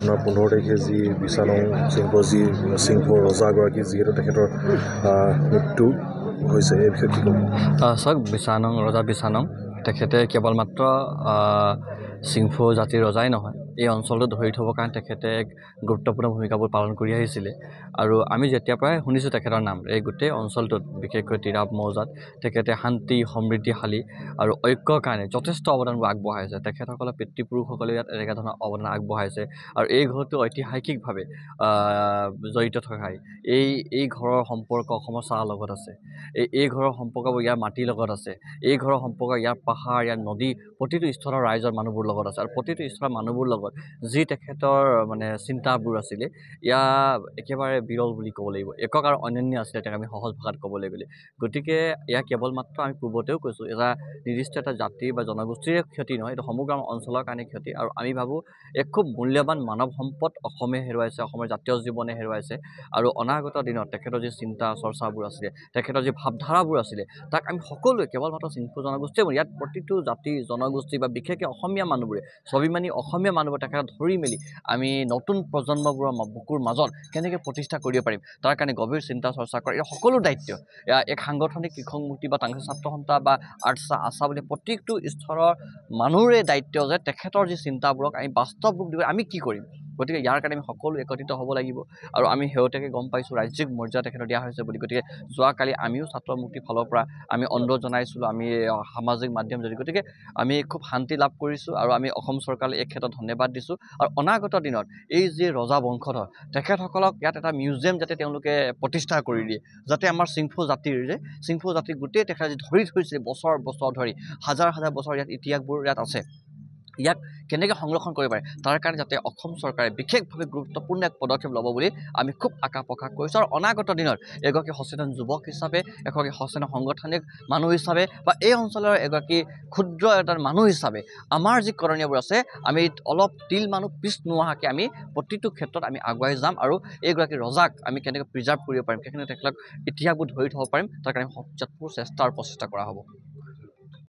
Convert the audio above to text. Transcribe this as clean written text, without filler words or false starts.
15 তাৰিখে যি বিছানং সিংহ ৰজাগৰাকী যিহেতু তেখেতৰ মৃত্যু হৈছে এই বিষয়ে কি ক'ব? চাওক ৰজা বিছানং তেখেতে কেৱল মাত্ৰ চিংফৌ জাতিৰ ৰজাই নহয়, এই অঞ্চলটো ধৰি থ'বৰ কাৰণে তেখেতে এক গুৰুত্বপূৰ্ণ ভূমিকাবোৰ পালন কৰি আহিছিলে। আৰু আমি যেতিয়াৰ পৰাই শুনিছোঁ তেখেতৰ নাম, এই গোটেই অঞ্চলটোত বিশেষকৈ তিৰাপ মৌজাত তেখেতে শান্তি সমৃদ্ধিশালী আৰু ঐক্যৰ কাৰণে যথেষ্ট অৱদানবোৰ আগবঢ়াইছে। তেখেতসকলৰ পিতৃপুৰুষসকলে ইয়াত এনেকুৱা ধৰণৰ অৱদান আগবঢ়াইছে আৰু এই ঘৰটো ঐতিহাসিকভাৱে জড়িত থকাই এই ঘৰৰ সম্পৰ্ক অসমৰ চাহৰ লগত আছে। এই ঘৰৰ সম্পৰ্কবোৰ ইয়াৰ মাটিৰ লগত আছে। এই ঘৰৰ সম্পৰ্ক ইয়াৰ পাহাৰ, ইয়াৰ নদী, প্ৰতিটো স্থলৰ ৰাইজৰ মানুহবোৰ লগত আছে। আৰু প্ৰতিটো স্থলৰ মানুহবোৰ লগত যি তেখেতৰ চিন্তাবোৰ আছিলে, ইয়াৰ একেবাৰে বিৰল বুলি ক'ব লাগিব। একক আৰু অনন্য আছিলে, তেওঁক আমি সহজ ভাষাত ক'বলৈ গ'লে। গতিকে ইয়াৰ কেৱল মাত্ৰ আমি পূৰ্বতেও কৈছোঁ, নিৰ্দিষ্ট এটা জাতি বা জনগোষ্ঠীৰে ক্ষতি নহয়, এইটো সমগ্ৰ অঞ্চলৰ কাৰণে ক্ষতি। আৰু আমি ভাবোঁ এক খুব মূল্যৱান মানৱ সম্পদ অসমে হেৰুৱাইছে, অসমৰ জাতীয় জীৱনে হেৰুৱাইছে। আৰু অনাগত দিনত তেখেতৰ যি চিন্তা চৰ্চাবোৰ আছিলে, তেখেতৰ যি ভাৱধাৰাবোৰ আছিলে, তাক আমি সকলোৱে কেৱল মাত্ৰ চিংফৌ জনগোষ্ঠীয়ে ইয়াত প্ৰতিটো জাতি জনগোষ্ঠী বা বিশেষকৈ অসমীয়া মানুহবোৰে স্বাভিমানী অসমীয়া মানুহবোৰ তেখেতক ধৰি মেলি আমি নতুন প্ৰজন্মবোৰৰ বুকুৰ মাজত কেনেকৈ প্ৰতিষ্ঠা কৰিব পাৰিম, তাৰ কাৰণে গভীৰ চিন্তা চৰ্চা কৰা এই সকলো দায়িত্ব এক সাংগঠনিক কৃষক মুক্তি বা তাংচী ছাত্ৰ সন্থা বা আশা বুলি প্ৰত্যেকটো স্তৰৰ মানুহৰে দায়িত্ব যে তেখেতৰ যি চিন্তাবোৰক আমি বাস্তৱ ৰূপ দিব আমি কি কৰিম। গতিকে ইয়াৰ কাৰণে আমি সকলো একত্ৰিত হ'ব লাগিব। আৰু আমি শেহতীয়াকৈ গম পাইছোঁ ৰাজ্যিক মৰ্যাদা তেখেতক দিয়া হৈছে বুলি। গতিকে যোৱাকালি আমিও ছাত্ৰ মুক্তিৰ ফালৰ পৰা আমি অনুৰোধ জনাইছিলোঁ, আমি সামাজিক মাধ্যম যদি, গতিকে আমি খুব শান্তি লাভ কৰিছোঁ আৰু আমি অসম চৰকাৰলৈ এই ক্ষেত্ৰত ধন্যবাদ দিছোঁ। আৰু অনাগত দিনত এই যি ৰজা বংশধৰ তেখেতসকলক ইয়াত এটা মিউজিয়াম যাতে তেওঁলোকে প্ৰতিষ্ঠা কৰি দিয়ে, যাতে আমাৰ চিংফৌ জাতিৰ গোটেই তেখেতে ধৰি থৈছে বছৰ ধৰি হাজাৰ বছৰ ইয়াত ইতিহাসবোৰ ইয়াত আছে, ইয়াক কেনেকৈ সংৰক্ষণ কৰিব পাৰে তাৰ কাৰণে যাতে অসম চৰকাৰে বিশেষভাৱে গুৰুত্বপূৰ্ণ এক পদক্ষেপ ল'ব বুলি আমি খুব আশা প্ৰকাশ কৰিছোঁ। আৰু অনাগত দিনত এগৰাকী সচেতন যুৱক হিচাপে, এগৰাকী সচেতন সাংগঠনিক মানুহ হিচাপে বা এই অঞ্চলৰ এগৰাকী ক্ষুদ্ৰ এটা মানুহ হিচাপে আমাৰ যি কৰণীয়বোৰ আছে, আমি অলপ তিল মানুহ পিছ নোহোৱাকৈ আমি প্ৰতিটো ক্ষেত্ৰত আমি আগুৱাই যাম। আৰু এইগৰাকী ৰজাক আমি কেনেকৈ প্ৰিজাৰ্ভ কৰিব পাৰিম, কেনেকৈ তেখেতক ইতিহাসবোৰ ধৰি থ'ব পাৰিম, তাৰ কাৰণে সৰ্বোচ্চ চেষ্টা আৰু প্ৰচেষ্টা কৰা হ'ব।